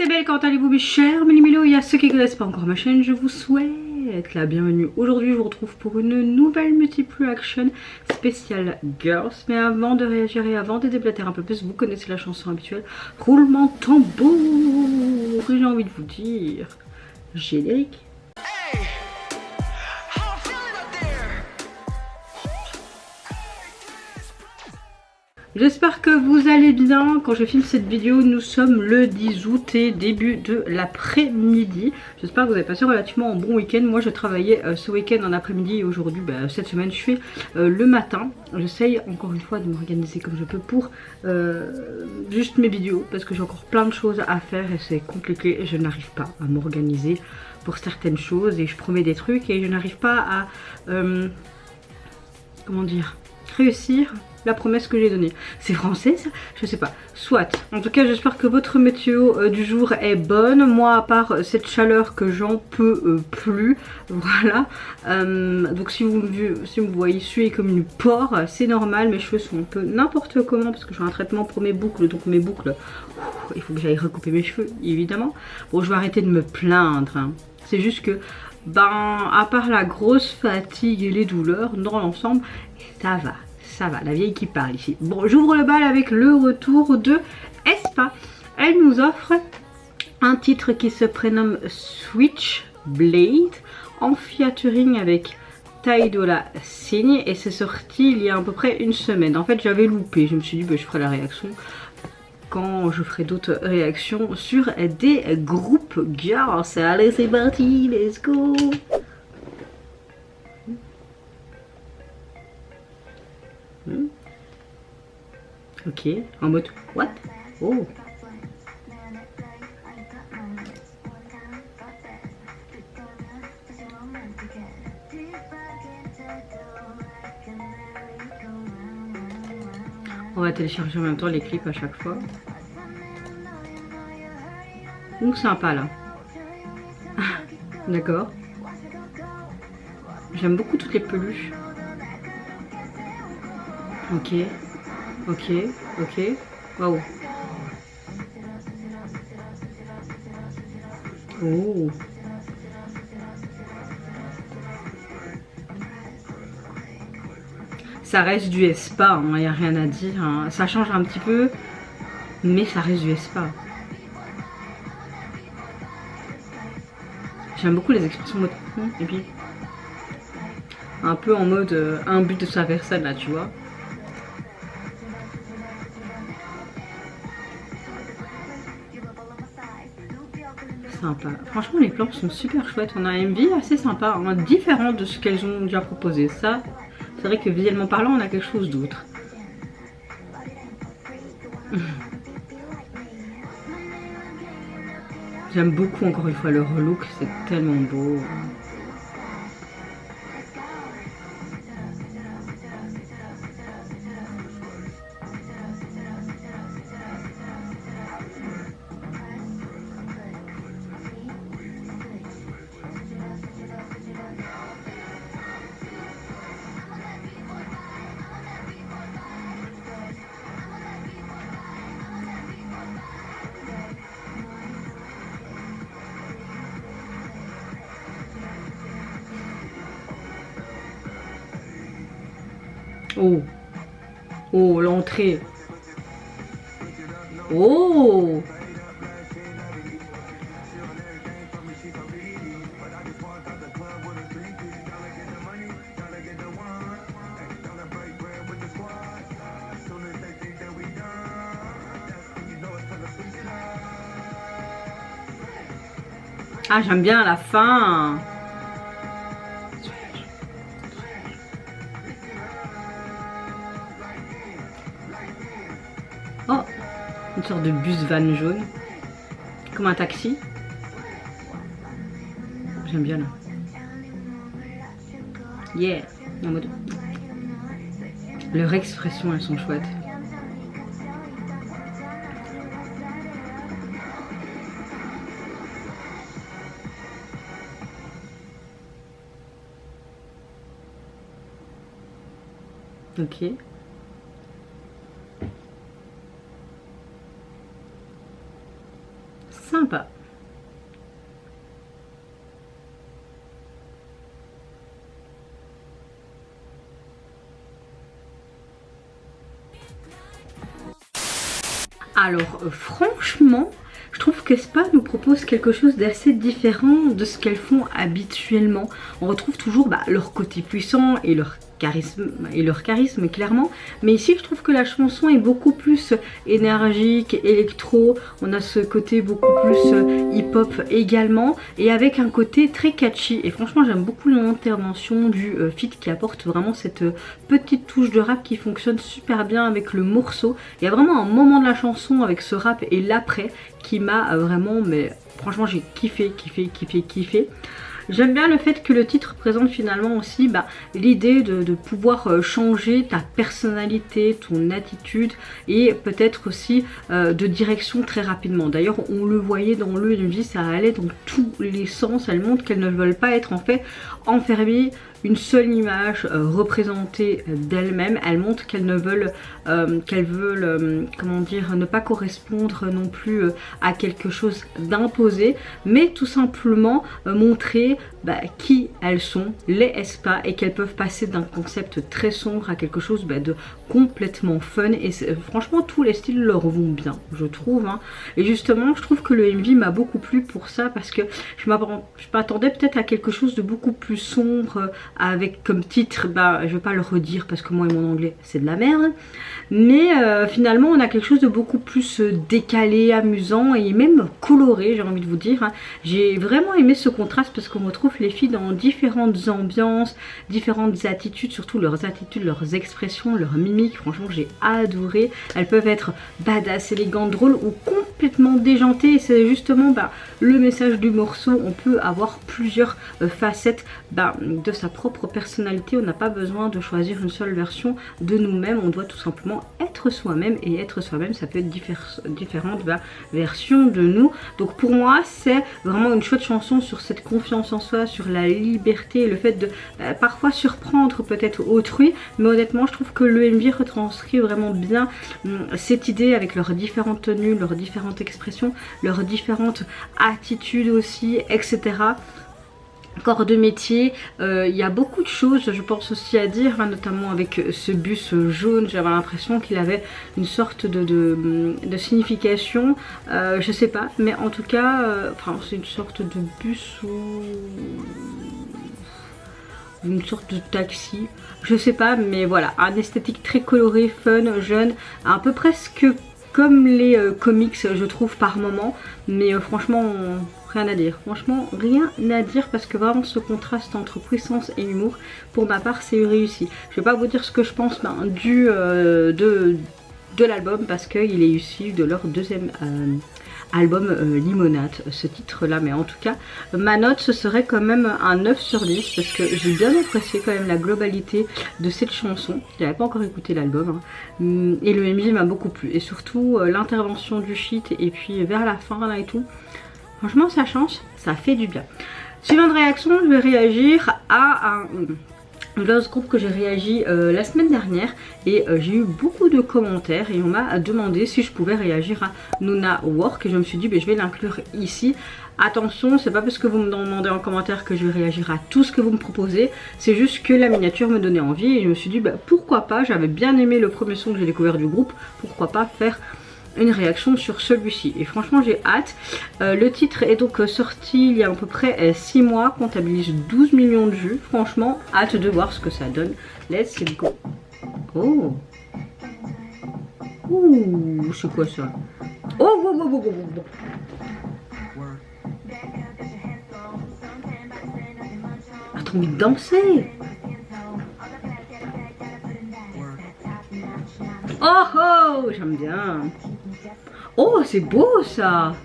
c'est belle, quand allez-vous mes chers Mélimélo? Et à ceux qui ne connaissent pas encore ma chaîne, je vous souhaite la bienvenue. Aujourd'hui je vous retrouve pour une nouvelle multiple action spéciale Girls. Mais avant de réagir et avant de déblater un peu plus, vous connaissez la chanson habituelle. Roulement de tambour. Et j'ai envie de vous dire générique. J'espère que vous allez bien. Quand je filme cette vidéo, nous sommes le 10 août et début de l'après-midi. J'espère que vous avez passé relativement un bon week-end. Moi je travaillais ce week-end en après-midi et aujourd'hui, cette semaine, je fais le matin. J'essaye encore une fois de m'organiser comme je peux pour juste mes vidéos parce que j'ai encore plein de choses à faire et c'est compliqué. Je n'arrive pas à m'organiser pour certaines choses et je promets des trucs et je n'arrive pas à comment dire, réussir la promesse que j'ai donnée. C'est français ça? Je sais pas. Soit. En tout cas j'espère que votre météo du jour est bonne. Moi à part cette chaleur que j'en peux plus. Voilà. Donc si vous me voyez suer comme une porc, c'est normal. Mes cheveux sont un peu n'importe comment parce que j'ai un traitement pour mes boucles. Donc mes boucles, il faut que j'aille recouper mes cheveux évidemment. Bon je vais arrêter de me plaindre. Hein. C'est juste que à part la grosse fatigue et les douleurs, dans l'ensemble, ça va. Ça va, la vieille qui parle ici. Bon, j'ouvre le bal avec le retour de aespa. Elle nous offre un titre qui se prénomme Switchblade en featuring avec Ty Dolla $ign et c'est sorti il y a à peu près une semaine. En fait, j'avais loupé. Je me suis dit, je ferai la réaction quand je ferai d'autres réactions sur des groupes girls. Allez, c'est parti, let's go! Ok, en mode what? Oh! On va télécharger en même temps les clips à chaque fois. Ouh, sympa là. D'accord. J'aime beaucoup toutes les peluches. Ok. Ok, ok. Waouh. Oh. Ça reste du aespa, il n'y a rien à dire. Hein. Ça change un petit peu, mais ça reste du aespa. J'aime beaucoup les expressions mode et puis un peu en mode un but de sa personne là, tu vois. Sympa. Franchement les plans sont super chouettes. On a un MV assez sympa, hein, différent de ce qu'elles ont déjà proposé. Ça, c'est vrai que visuellement parlant, on a quelque chose d'autre. J'aime beaucoup encore une fois leur look, c'est tellement beau. Oh, oh, l'entrée. Oh. Ah, j'aime bien la fin. Oh, une sorte de bus van jaune. Comme un taxi. J'aime bien là. Yeah. En mode... Leurs expressions, elles sont chouettes. Ok. sympa. Alors franchement, je trouve qu'aespa nous propose quelque chose d'assez différent de ce qu'elles font habituellement. On retrouve toujours leur côté puissant et leur charisme clairement, mais ici je trouve que la chanson est beaucoup plus énergique, électro, on a ce côté beaucoup plus hip-hop également, et avec un côté très catchy, et franchement j'aime beaucoup l'intervention du feat qui apporte vraiment cette petite touche de rap qui fonctionne super bien avec le morceau. Il y a vraiment un moment de la chanson avec ce rap et l'après qui m'a vraiment, mais franchement j'ai kiffé. J'aime bien le fait que le titre présente finalement aussi l'idée de pouvoir changer ta personnalité, ton attitude et peut-être aussi de direction très rapidement. D'ailleurs on le voyait dans le MV, ça allait dans tous les sens, elles montrent qu'elles ne veulent pas être en fait enfermées une seule image représentée d'elles-mêmes. Elles montrent qu'elles ne veulent comment dire, ne pas correspondre non plus à quelque chose d'imposé, mais tout simplement montrer qui elles sont, les aespa, et qu'elles peuvent passer d'un concept très sombre à quelque chose de complètement fun. Et franchement tous les styles leur vont bien, je trouve, hein. Et justement je trouve que le MV m'a beaucoup plu pour ça, parce que je m'attendais peut-être à quelque chose de beaucoup plus sombre, avec comme titre, je vais pas le redire parce que moi et mon anglais c'est de la merde, mais finalement on a quelque chose de beaucoup plus décalé, amusant et même coloré, j'ai envie de vous dire, hein. J'ai vraiment aimé ce contraste parce qu'on retrouve les filles dans différentes ambiances, différentes attitudes, surtout leurs attitudes, leurs expressions, leurs mimiques. Franchement j'ai adoré. Elles peuvent être badass, élégantes, drôles ou complètement déjantées, et c'est justement le message du morceau. On peut avoir plusieurs facettes de sa propre personnalité. On n'a pas besoin de choisir une seule version de nous-mêmes, on doit tout simplement être soi-même, et être soi-même ça peut être différentes versions de nous. Donc pour moi c'est vraiment une chouette chanson sur cette confiance en soi, sur la liberté, le fait de parfois surprendre peut-être autrui, mais honnêtement je trouve que le MV retranscrit vraiment bien cette idée avec leurs différentes tenues, leurs différentes expressions, leurs différentes attitudes aussi, etc. Corps de métier, il y a beaucoup de choses je pense aussi à dire, hein, notamment avec ce bus jaune. J'avais l'impression qu'il avait une sorte de signification, je sais pas, mais en tout cas c'est une sorte de bus ou une sorte de taxi, je sais pas, mais voilà, un esthétique très coloré, fun, jeune, un peu presque comme les comics je trouve par moment, mais franchement rien à dire, franchement rien à dire, parce que vraiment ce contraste entre puissance et humour, pour ma part c'est réussi. Je vais pas vous dire ce que je pense de l'album, parce qu'il est issu de leur deuxième album Limonade, ce titre là, mais en tout cas ma note ce serait quand même un 9 sur 10, parce que j'ai bien apprécié quand même la globalité de cette chanson. J'avais pas encore écouté l'album, hein. Et le MV m'a beaucoup plu, et surtout l'intervention du shit, et puis vers la fin là et tout, franchement ça change, ça fait du bien. Suivante réaction, je vais réagir à un Lost Group que j'ai réagi la semaine dernière, et j'ai eu beaucoup de commentaires et on m'a demandé si je pouvais réagir à Nuna Work, et je me suis dit je vais l'inclure ici. Attention, c'est pas parce que vous me demandez en commentaire que je vais réagir à tout ce que vous me proposez, c'est juste que la miniature me donnait envie et je me suis dit pourquoi pas, j'avais bien aimé le premier son que j'ai découvert du groupe, pourquoi pas faire une réaction sur celui-ci, et franchement j'ai hâte. Le titre est donc sorti il y a à peu près 6 mois, comptabilise 12 millions de vues, franchement hâte de voir ce que ça donne. Let's go. Oh, ouh, c'est quoi ça? Oh, wow, wow, wow, wow, wow. Ah, t'as envie de danser? Oh oh, j'aime bien. Oh, c'est beau ça.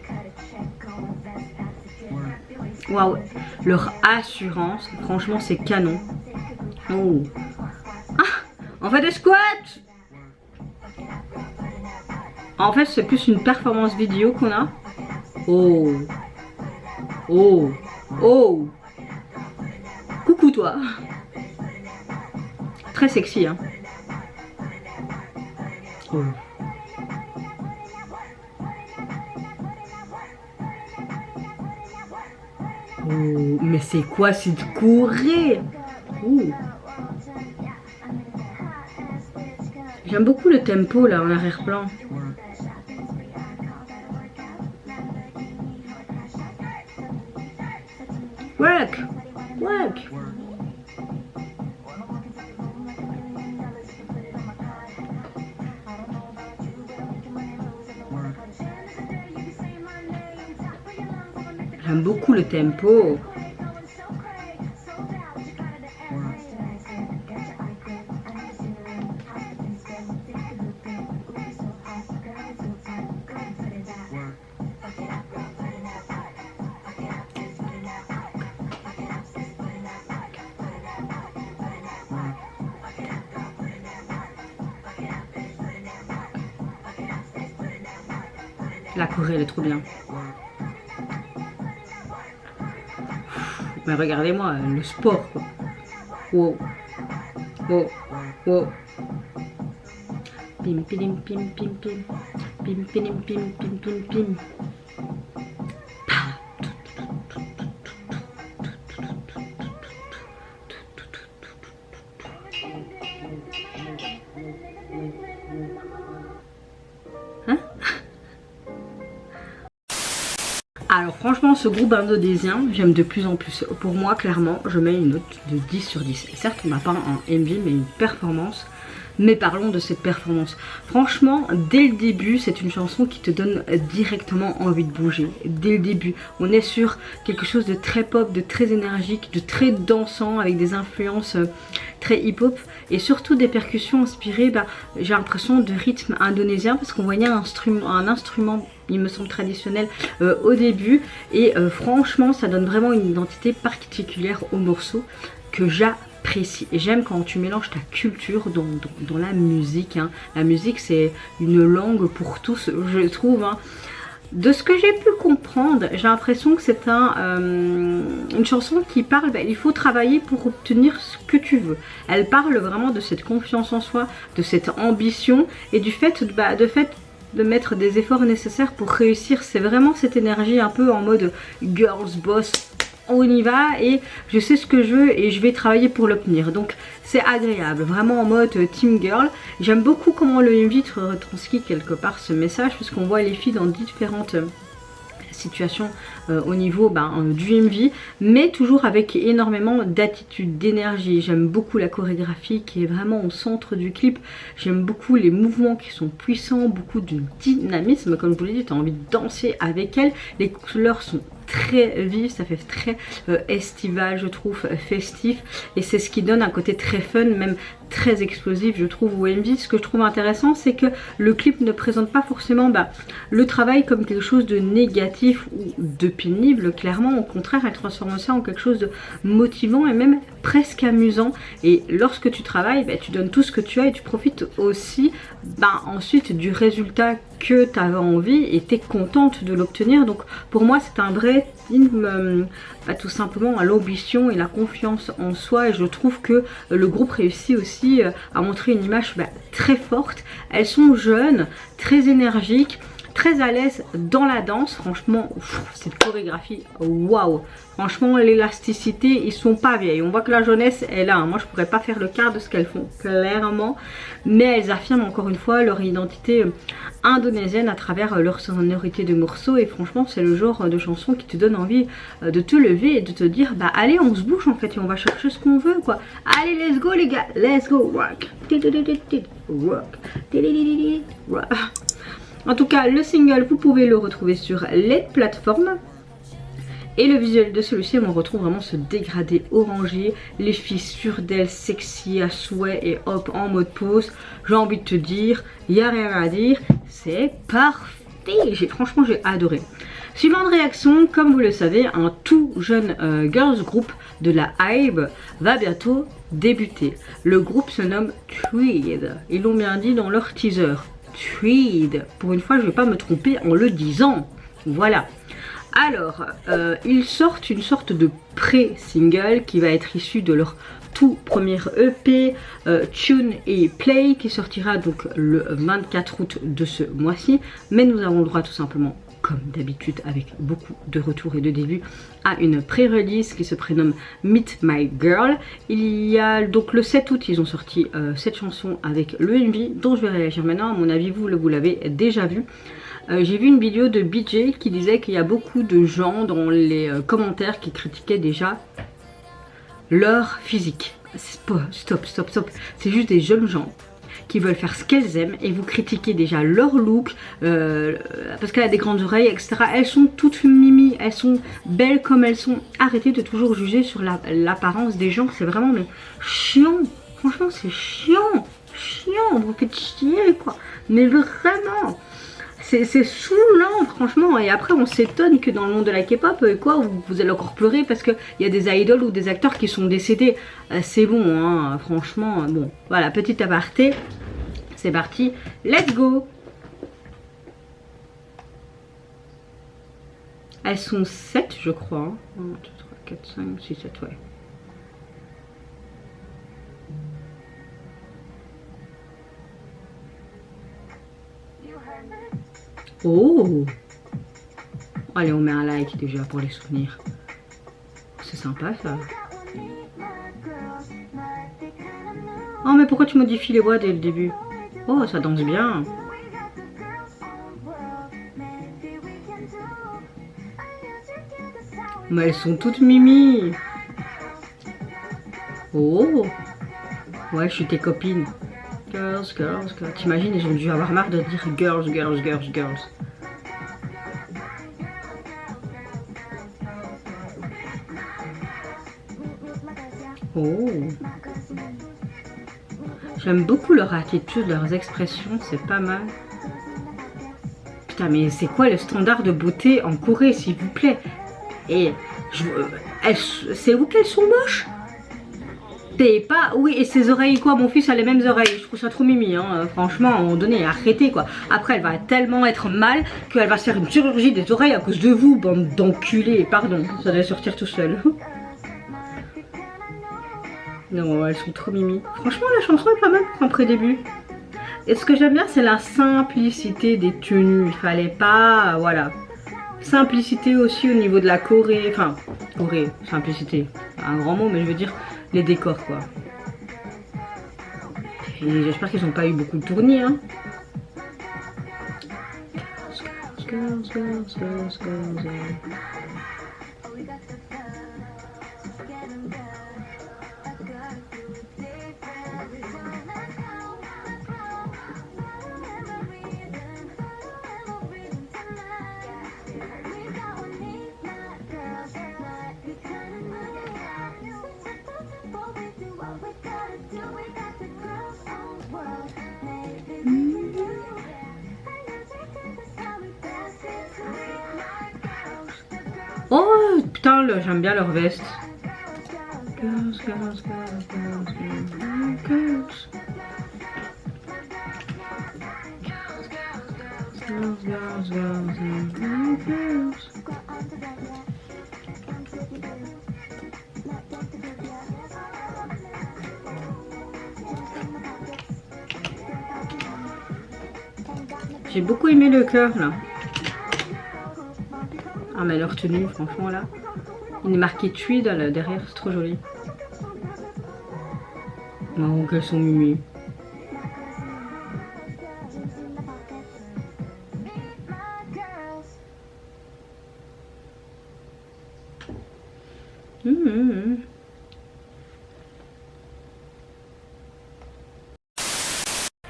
Waouh, leur assurance, franchement c'est canon. Oh. Ah, on fait des squats. En fait c'est plus une performance vidéo qu'on a. Oh. Oh. Oh. Coucou toi. Très sexy hein. Oh. Oh, mais c'est quoi cette Corée? Ouh. J'aime beaucoup le tempo là en arrière-plan. Work, work. J'aime beaucoup le tempo. La Corée, elle est trop bien. Mais regardez-moi, le sport, quoi. Wow. Wow. Wow. Pim, pim, pim, pim, pim. Pim, pim, pim, pim, pim, pim. Hein? Alors franchement ce groupe indonésien j'aime de plus en plus. Pour moi clairement je mets une note de 10 sur 10. Certes on n'a pas un MV mais une performance. Mais parlons de cette performance. Franchement, dès le début, c'est une chanson qui te donne directement envie de bouger. Dès le début, on est sur quelque chose de très pop, de très énergique, de très dansant, avec des influences très hip-hop. Et surtout des percussions inspirées, j'ai l'impression, de rythme indonésien. Parce qu'on voyait un instrument, il me semble traditionnel, au début. Et franchement, ça donne vraiment une identité particulière au morceau que j'apprécie. Et j'aime quand tu mélanges ta culture dans la musique. Hein. La musique c'est une langue pour tous, je trouve. Hein. De ce que j'ai pu comprendre, j'ai l'impression que c'est une chanson qui parle, il faut travailler pour obtenir ce que tu veux. Elle parle vraiment de cette confiance en soi, de cette ambition et du fait de mettre des efforts nécessaires pour réussir. C'est vraiment cette énergie un peu en mode girls boss. On y va et je sais ce que je veux et je vais travailler pour l'obtenir. Donc c'est agréable, vraiment en mode team girl. J'aime beaucoup comment le MV retranscrit quelque part ce message parce qu'on voit les filles dans différentes situation au niveau du MV, mais toujours avec énormément d'attitude, d'énergie. J'aime beaucoup la chorégraphie qui est vraiment au centre du clip. J'aime beaucoup les mouvements qui sont puissants, beaucoup de dynamisme, comme je vous l'ai dit, tu as envie de danser avec elle. Les couleurs sont très vives, ça fait très estival, je trouve, festif, et c'est ce qui donne un côté très fun, même très explosif, je trouve, au MV. Ce que je trouve intéressant, c'est que le clip ne présente pas forcément le travail comme quelque chose de négatif ou de pénible. Clairement, au contraire, elle transforme ça en quelque chose de motivant et même presque amusant. Et lorsque tu travailles, tu donnes tout ce que tu as et tu profites aussi ensuite du résultat que tu avais envie et tu es contente de l'obtenir. Donc pour moi, c'est un vrai film tout simplement à l'ambition et la confiance en soi, et je trouve que le groupe réussit aussi à montrer une image très forte. Elles sont jeunes, très énergiques, très à l'aise dans la danse. Franchement, cette chorégraphie, waouh! Franchement, l'élasticité, ils sont pas vieilles. On voit que la jeunesse est là. Moi, je pourrais pas faire le quart de ce qu'elles font, clairement. Mais elles affirment encore une fois leur identité indonésienne à travers leur sonorité de morceaux. Et franchement, c'est le genre de chanson qui te donne envie de te lever et de te dire, allez, on se bouge en fait et on va chercher ce qu'on veut, quoi. Allez, let's go les gars, let's go, work. Work. En tout cas, le single, vous pouvez le retrouver sur les plateformes. Et le visuel de celui-ci, on retrouve vraiment ce dégradé orangé, les fissures d'ailes sexy à souhait et hop en mode pose. J'ai envie de te dire, il n'y a rien à dire, c'est parfait. Franchement, j'ai adoré. Suivante réaction, comme vous le savez, un tout jeune girls group de la Hybe va bientôt débuter. Le groupe se nomme Tweed. Ils l'ont bien dit dans leur teaser. Tweed. Pour une fois, je ne vais pas me tromper en le disant. Voilà. Alors, ils sortent une sorte de pré-single qui va être issu de leur tout premier EP, Tune et Play, qui sortira donc le 24 août de ce mois-ci. Mais nous avons le droit tout simplement, comme d'habitude avec beaucoup de retours et de débuts, à une pré-release qui se prénomme Meet My Girl. Il y a donc le 7 août, ils ont sorti cette chanson avec le MV dont je vais réagir maintenant. À mon avis, vous l'avez déjà vu. J'ai vu une vidéo de BJ qui disait qu'il y a beaucoup de gens dans les commentaires qui critiquaient déjà leur physique. Stop. C'est juste des jeunes gens qui veulent faire ce qu'elles aiment et vous critiquez déjà leur look parce qu'elle a des grandes oreilles, etc. Elles sont toutes mimi, elles sont belles comme elles sont. Arrêtez de toujours juger sur l'apparence des gens, c'est vraiment mais chiant. Franchement, c'est chiant, vous faites chier quoi. Mais vraiment. C'est saoulant franchement, et après on s'étonne que dans le monde de la K-pop, vous allez encore pleurer parce qu'il y a des idoles ou des acteurs qui sont décédés. C'est bon, hein, franchement, bon. Voilà, petit aparté, c'est parti, let's go. Elles sont 7 je crois, hein. 1, 2, 3, 4, 5, 6, 7, ouais. Oh! Allez, on met un like déjà pour les souvenirs. C'est sympa ça. Oh, mais pourquoi tu modifies les voix dès le début? Oh, ça danse bien. Mais elles sont toutes mimi. Oh! Ouais, je suis tes copines. Girls. T'imagines, ils ont dû avoir marre de dire girls. Oh. J'aime beaucoup leur attitude, leurs expressions, c'est pas mal. Putain, mais c'est quoi le standard de beauté en Corée, s'il vous plaît? Et c'est où qu'elles sont moches? Pas, oui, et ses oreilles quoi, mon fils a les mêmes oreilles, je trouve ça trop mimi, hein. Franchement, à un moment donné, arrêtez quoi. Après elle va tellement être mal qu'elle va se faire une chirurgie des oreilles à cause de vous, bande d'enculés, pardon, ça doit sortir tout seul. Non, elles sont trop mimi. Franchement la chanson est pas mal pour un pré-début. Et ce que j'aime bien c'est la simplicité des tenues, il fallait pas, voilà. Simplicité aussi au niveau de la Corée, enfin, Corée, simplicité, un grand mot mais je veux dire les décors quoi. Et j'espère qu'ils n'ont pas eu beaucoup de tournées hein. Oh putain, j'aime bien leur veste. Girls. J'ai beaucoup aimé le cœur là. Ah mais leur tenue franchement là. Il est marqué Tweed là, derrière, c'est trop joli. Oh qu'elles sont mimi.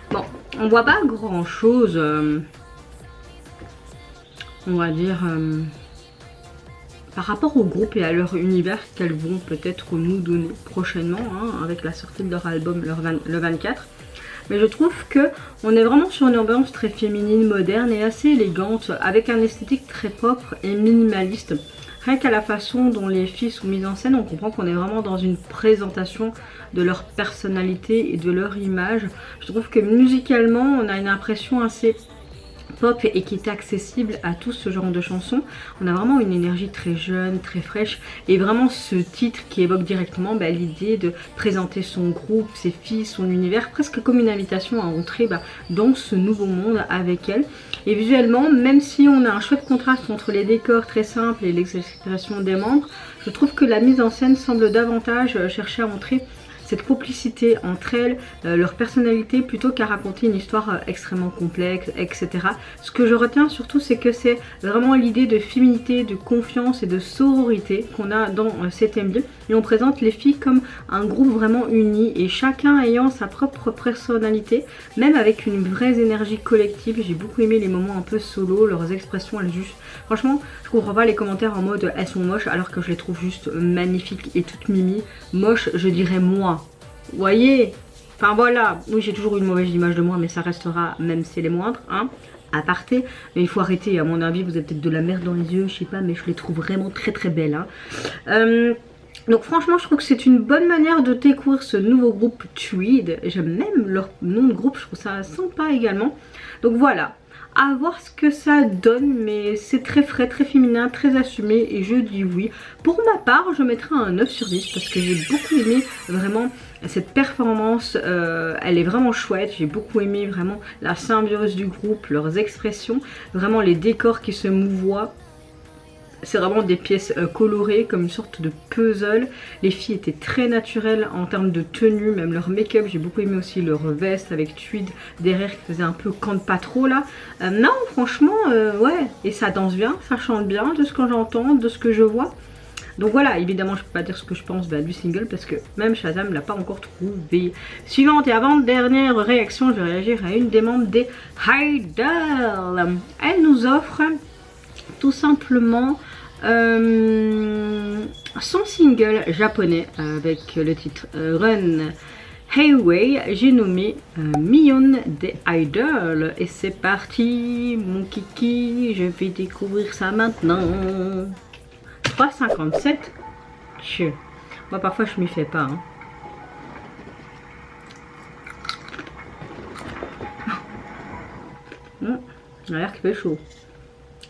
Bon, on voit pas grand chose, on va dire, par rapport au groupe et à leur univers qu'elles vont peut-être nous donner prochainement, hein, avec la sortie de leur album le 24. Mais je trouve que on est vraiment sur une ambiance très féminine, moderne et assez élégante, avec un esthétique très propre et minimaliste. Rien qu'à la façon dont les filles sont mises en scène, on comprend qu'on est vraiment dans une présentation de leur personnalité et de leur image. Je trouve que musicalement, on a une impression assez pop et qui était accessible à tout ce genre de chansons. On a vraiment une énergie très jeune, très fraîche et vraiment ce titre qui évoque directement l'idée de présenter son groupe, ses filles, son univers, presque comme une invitation à entrer dans ce nouveau monde avec elle. Et visuellement, même si on a un chouette contraste entre les décors très simples et l'expression des membres, je trouve que la mise en scène semble davantage chercher à montrer cette complicité entre elles, leur personnalité, plutôt qu'à raconter une histoire extrêmement complexe, etc. Ce que je retiens surtout, c'est que c'est vraiment l'idée de féminité, de confiance et de sororité qu'on a dans cet MV. Et on présente les filles comme un groupe vraiment uni et chacun ayant sa propre personnalité, même avec une vraie énergie collective. J'ai beaucoup aimé les moments un peu solo, leurs expressions, elles juste... Franchement, je comprends pas les commentaires en mode elles sont moches alors que je les trouve juste magnifiques et toutes mimi. Moche, je dirais moi. Vous voyez? Enfin voilà, oui j'ai toujours une mauvaise image de moi mais ça restera même si c'est les moindres, hein. Aparté, mais il faut arrêter, à mon avis vous avez peut-être de la merde dans les yeux, je sais pas, mais je les trouve vraiment très très belles, hein. Donc franchement je trouve que c'est une bonne manière de découvrir ce nouveau groupe Tweed. J'aime même leur nom de groupe, je trouve ça sympa également. Donc voilà, à voir ce que ça donne, mais c'est très frais, très féminin, très assumé et je dis oui. Pour ma part je mettrai un 9 sur 10 parce que j'ai beaucoup aimé vraiment cette performance, elle est vraiment chouette. J'ai beaucoup aimé vraiment la symbiose du groupe, leurs expressions, vraiment les décors qui se mouvoient. C'est vraiment des pièces colorées comme une sorte de puzzle. Les filles étaient très naturelles en termes de tenue, même leur make-up. J'ai beaucoup aimé aussi leur veste avec tweed derrière qui faisait un peu camp pas trop là. Non franchement ouais, et ça danse bien, ça chante bien de ce que j'entends, de ce que je vois. Donc voilà, évidemment je peux pas dire ce que je pense du single parce que même Shazam l'a pas encore trouvé. Suivante et avant-dernière réaction, je vais réagir à une des membres des Idol. Elle nous offre tout simplement son single japonais avec le titre Run Highway. J'ai nommé Mion des Idol et c'est parti mon kiki, je vais découvrir ça maintenant. 3,57. Moi parfois je m'y fais pas, hein. Elle a l'air qu'il fait chaud.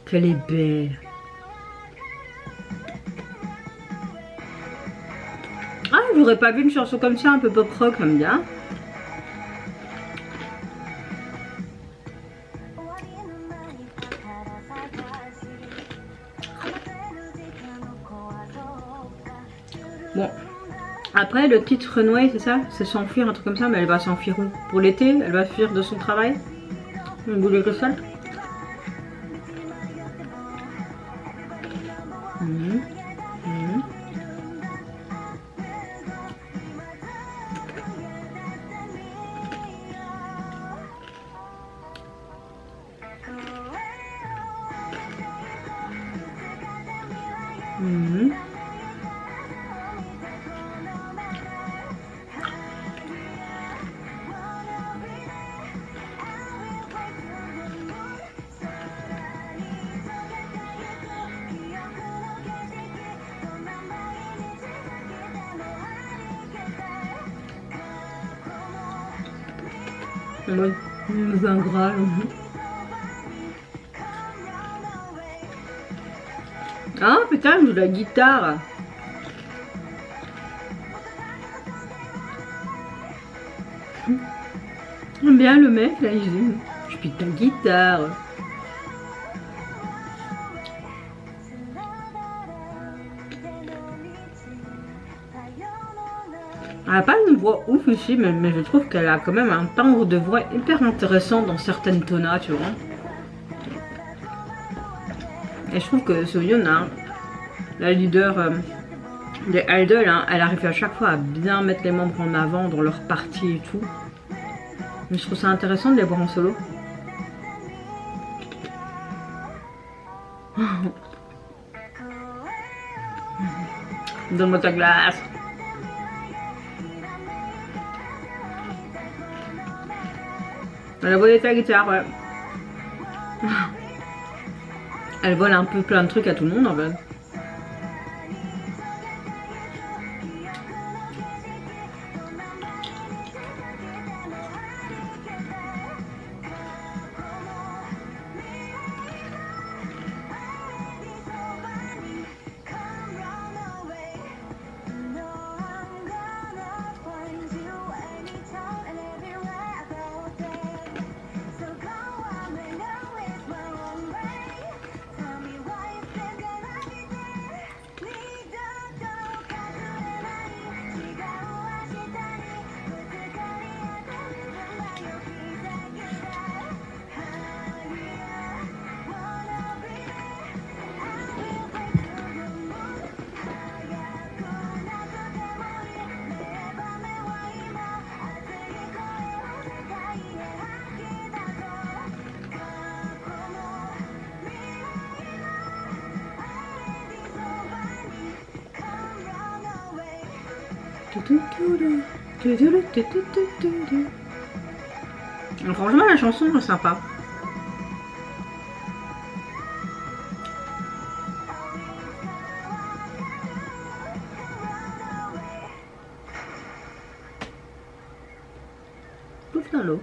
Qu'elle est belle. Ah, j'aurais pas vu une chanson comme ça, un peu pop rock, comme bien. Bon. Après, le titre Runway, c'est ça? C'est s'enfuir, un truc comme ça, mais elle va s'enfuir où? Pour l'été? Elle va fuir de son travail? Une boule de cristal? Ouais, c'est ingrat. Ah putain, je joue la guitare. J'aime bien le mec là, il dit je pique ta guitare. Elle n'a pas une voix ouf ici, mais je trouve qu'elle a quand même un timbre de voix hyper intéressant dans certaines tonas, tu vois. Et je trouve que Soyeon, la leader des Idol, elle arrive à chaque fois à bien mettre les membres en avant dans leur partie et tout. Mais je trouve ça intéressant de les voir en solo. Donne-moi ta glace. Elle a volé ta guitare, ouais. Elle vole un peu plein de trucs à tout le monde en fait. Franchement, la chanson est sympa. Pouf dans l'eau.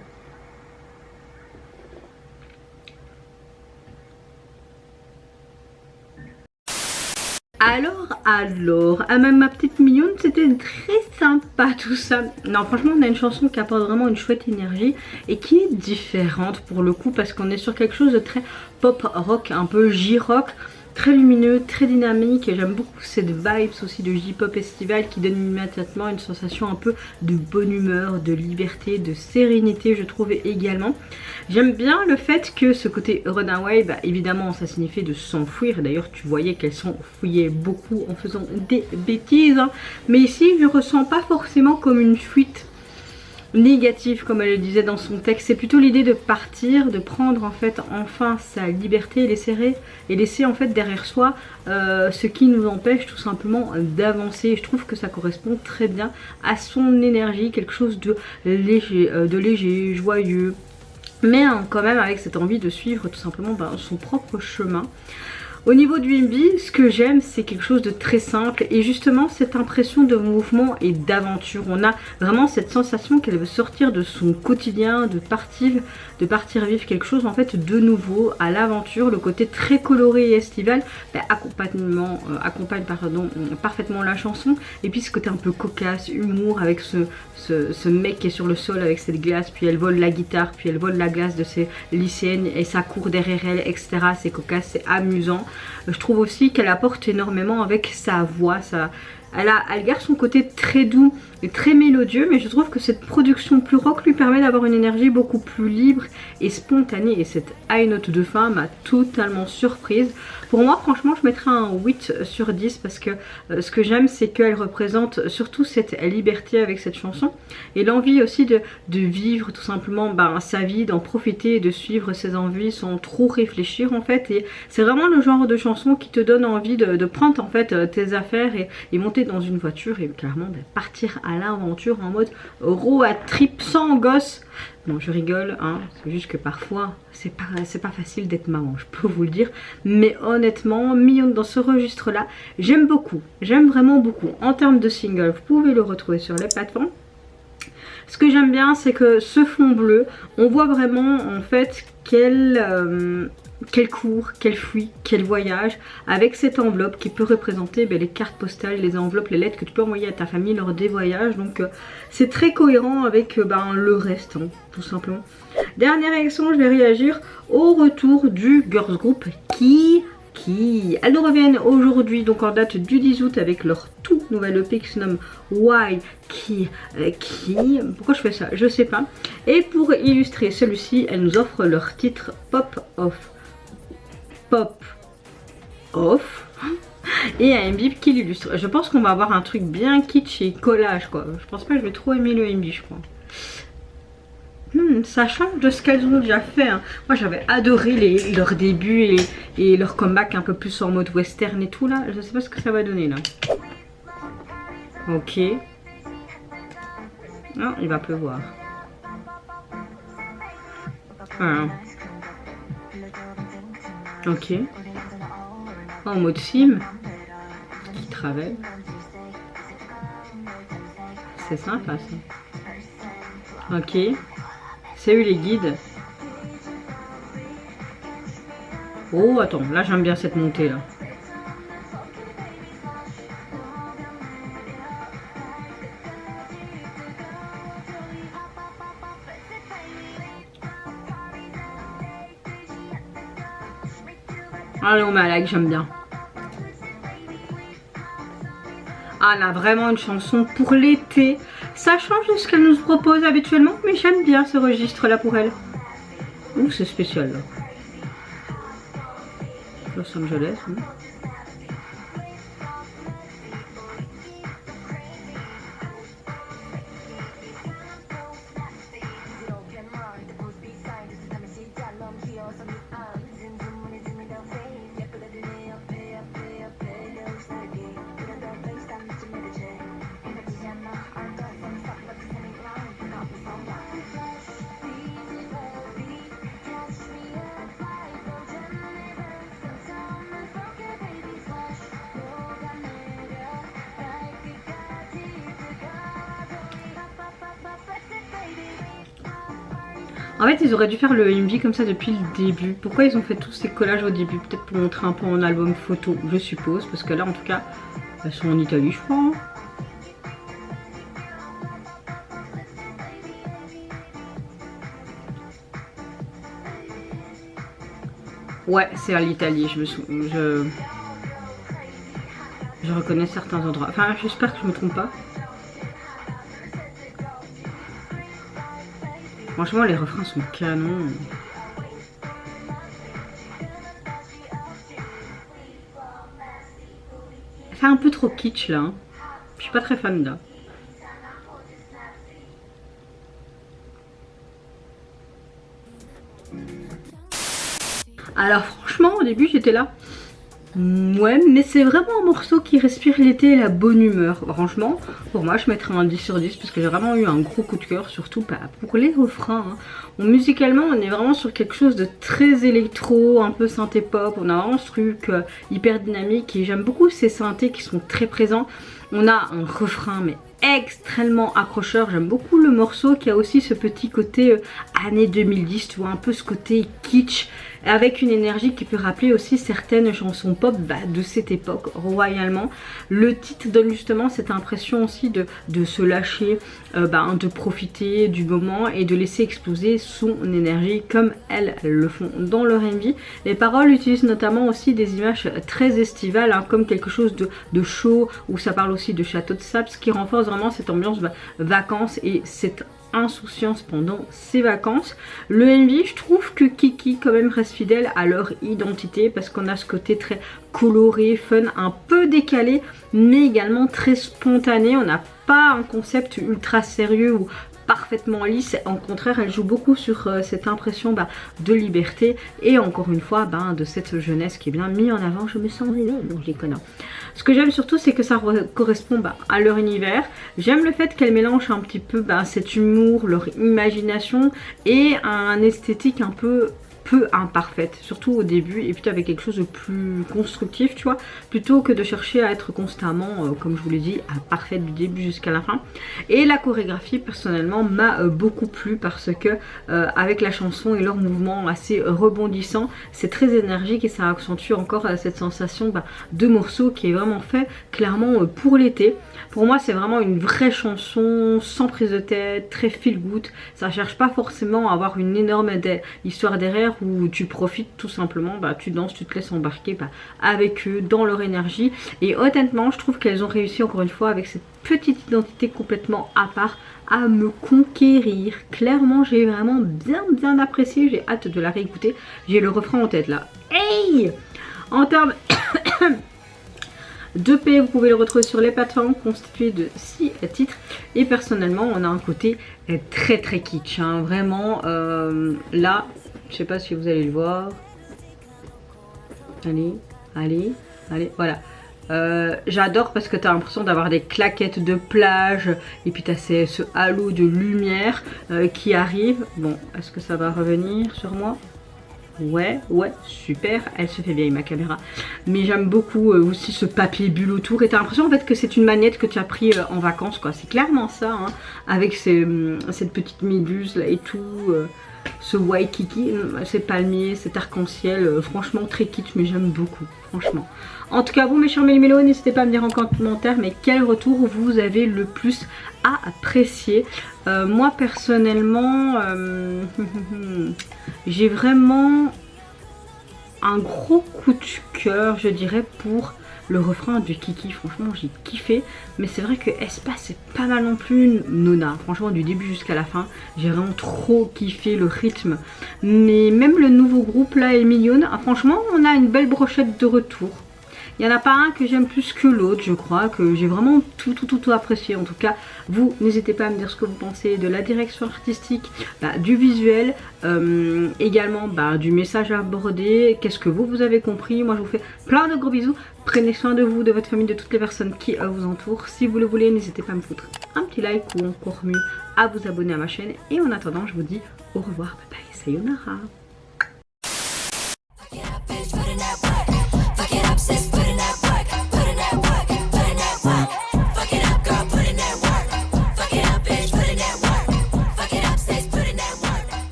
Alors, ma petite mignonne, c'était très sympa tout ça. Non, franchement, on a une chanson qui apporte vraiment une chouette énergie et qui est différente pour le coup parce qu'on est sur quelque chose de très pop rock, un peu J-rock, très lumineux, très dynamique. Et j'aime beaucoup cette vibes aussi de J-pop estival qui donne immédiatement une sensation un peu de bonne humeur, de liberté, de sérénité, je trouve également. J'aime bien le fait que ce côté runaway, bah, évidemment ça signifiait de s'enfuir. D'ailleurs tu voyais qu'elle s'enfouillait beaucoup en faisant des bêtises, hein. Mais ici je ressens pas forcément comme une fuite négative comme elle le disait dans son texte. C'est plutôt l'idée de partir, de prendre en fait enfin sa liberté et laisser en fait derrière soi ce qui nous empêche tout simplement d'avancer. Je trouve que ça correspond très bien à son énergie, quelque chose de léger, joyeux, mais quand même avec cette envie de suivre tout simplement son propre chemin. Au niveau du MV, ce que j'aime, c'est quelque chose de très simple et justement cette impression de mouvement et d'aventure. On a vraiment cette sensation qu'elle veut sortir de son quotidien, de partir vivre quelque chose en fait de nouveau à l'aventure. Le côté très coloré et estival accompagne parfaitement la chanson. Et puis ce côté un peu cocasse, humour avec ce mec qui est sur le sol avec cette glace, puis elle vole la guitare, puis elle vole la glace de ses lycéennes et ça court derrière elle, etc. C'est cocasse, c'est amusant. Je trouve aussi qu'elle apporte énormément avec sa voix, elle garde son côté très doux et très mélodieux, mais je trouve que cette production plus rock lui permet d'avoir une énergie beaucoup plus libre et spontanée. Et cette high note de fin m'a totalement surprise. Pour moi, franchement, je mettrais un 8 sur 10 parce que ce que j'aime, c'est qu'elle représente surtout cette liberté avec cette chanson et l'envie aussi de vivre tout simplement sa vie, d'en profiter et de suivre ses envies sans trop réfléchir en fait. Et c'est vraiment le genre de chanson qui te donne envie de prendre en fait tes affaires et monter dans une voiture et clairement partir à l'aventure en mode road trip sans gosse. Non, je rigole, hein, c'est juste que parfois c'est pas facile d'être maman, je peux vous le dire, mais honnêtement, Mignonne dans ce registre là, j'aime beaucoup, j'aime vraiment beaucoup. En termes de single, vous pouvez le retrouver sur les plateformes. Ce que j'aime bien, c'est que ce fond bleu, on voit vraiment en fait qu'elle court, qu'elle fuit, qu'elle voyage, avec cette enveloppe qui peut représenter les cartes postales, les enveloppes, les lettres que tu peux envoyer à ta famille lors des voyages. Donc c'est très cohérent avec le reste, hein, tout simplement. Dernière élection, je vais réagir au retour du Girls Group elles nous reviennent aujourd'hui, donc en date du 10 août avec leur tout nouvel EP qui se nomme Why pourquoi je fais ça, je sais pas. Et pour illustrer celui-ci, elles nous offrent leur titre Pop Off et un MV qui l'illustre. Je pense qu'on va avoir un truc bien kitsch et collage quoi. Je pense pas que je vais trop aimer le MV, je crois. Ça change de ce qu'elles ont déjà fait, hein. Moi j'avais adoré leur début et leur comeback un peu plus en mode western et tout là. Je sais pas ce que ça va donner là. Ok. Non, il va pleuvoir. Voilà. Ok. En mode sim. Qui travaille. C'est sympa ça. Ok. C'est eux les guides. Oh attends, là j'aime bien cette montée là. Allez on met à like, j'aime bien. Ah là vraiment une chanson pour l'été. Ça change de ce qu'elle nous propose habituellement, mais j'aime bien ce registre là pour elle. Ouh c'est spécial là. Los Angeles. Hein. En fait, ils auraient dû faire le MV comme ça depuis le début. Pourquoi ils ont fait tous ces collages au début? Peut-être pour montrer un peu en album photo, je suppose. Parce que là, en tout cas, elles sont en Italie, je crois. Ouais, c'est à l'Italie, je reconnais certains endroits. Enfin, j'espère que je me trompe pas. Franchement, les refrains sont canons. C'est un peu trop kitsch là. Hein. Je suis pas très fan là. Alors franchement, au début, j'étais là. Ouais, mais c'est vraiment un morceau qui respire l'été et la bonne humeur. Franchement, pour moi, je mettrais un 10 sur 10 parce que j'ai vraiment eu un gros coup de cœur, surtout pour les refrains. Hein. Musicalement, on est vraiment sur quelque chose de très électro, un peu synthé pop. On a vraiment ce truc hyper dynamique et j'aime beaucoup ces synthés qui sont très présents. On a un refrain, mais extrêmement accrocheur. J'aime beaucoup le morceau qui a aussi ce petit côté année 2010, tu vois, un peu ce côté kitsch avec une énergie qui peut rappeler aussi certaines chansons pop de cette époque royalement. Le titre donne justement cette impression aussi de se lâcher, de profiter du moment et de laisser exploser son énergie comme elles le font dans leur MV. Les paroles utilisent notamment aussi des images très estivales, hein, comme quelque chose de chaud, où ça parle aussi de château de sable, ce qui renforce vraiment cette ambiance vacances et cette insouciance pendant ses vacances. Le MV, je trouve que Kiki quand même reste fidèle à leur identité parce qu'on a ce côté très coloré, fun, un peu décalé, mais également très spontané. On n'a pas un concept ultra sérieux ou parfaitement lisse, au contraire elle joue beaucoup sur cette impression de liberté et encore une fois de cette jeunesse qui est bien mise en avant. Je me sens donc je les connais. Ce que j'aime surtout c'est que ça correspond à leur univers. J'aime le fait qu'elles mélangent un petit peu cet humour, leur imagination et un esthétique un peu imparfaite, surtout au début, et plutôt avec quelque chose de plus constructif, tu vois, plutôt que de chercher à être constamment, comme je vous l'ai dit, parfaite du début jusqu'à la fin. Et la chorégraphie, personnellement, m'a beaucoup plu parce que avec la chanson et leurs mouvements assez rebondissants, c'est très énergique et ça accentue encore cette sensation de morceau qui est vraiment fait clairement pour l'été. Pour moi, c'est vraiment une vraie chanson, sans prise de tête, très feel good. Ça cherche pas forcément à avoir une énorme histoire derrière où tu profites tout simplement, tu danses, tu te laisses embarquer avec eux, dans leur énergie. Et honnêtement, je trouve qu'elles ont réussi encore une fois avec cette petite identité complètement à part à me conquérir. Clairement, j'ai vraiment bien apprécié. J'ai hâte de la réécouter. J'ai le refrain en tête là. Hey! En termes d'EP, vous pouvez le retrouver sur les plateformes constituées de 6 titres. Et personnellement, on a un côté très kitsch. Hein. Vraiment, là, je sais pas si vous allez le voir. Allez, voilà. J'adore parce que tu as l'impression d'avoir des claquettes de plage et puis tu as ce halo de lumière qui arrive. Bon, est-ce que ça va revenir sur moi? Ouais, super, elle se fait bien ma caméra. Mais j'aime beaucoup aussi ce papier bulle autour. Et t'as l'impression en fait que c'est une manette que tu as pris en vacances quoi. C'est clairement ça, hein, avec cette petite méduse là et tout. Ce Waikiki, ces palmiers, cet arc-en-ciel, franchement très kitsch mais j'aime beaucoup, franchement. En tout cas, vous mes chers méli-mélos, n'hésitez pas à me dire en commentaire mais quel retour vous avez le plus apprécié. Moi personnellement, j'ai vraiment un gros coup de cœur, je dirais, pour le refrain de Kiki. Franchement j'ai kiffé, mais c'est vrai que Espace c'est pas mal non plus Nona, franchement du début jusqu'à la fin j'ai vraiment trop kiffé le rythme. Mais même le nouveau groupe là, Emilion, franchement on a une belle brochette de retour. Il n'y en a pas un que j'aime plus que l'autre, je crois, que j'ai vraiment tout apprécié. En tout cas, vous, n'hésitez pas à me dire ce que vous pensez de la direction artistique, du visuel, également du message abordé. Qu'est-ce que vous avez compris? Moi, je vous fais plein de gros bisous. Prenez soin de vous, de votre famille, de toutes les personnes qui vous entourent. Si vous le voulez, n'hésitez pas à me foutre un petit like ou encore mieux, à vous abonner à ma chaîne. Et en attendant, je vous dis au revoir, bye bye, sayonara.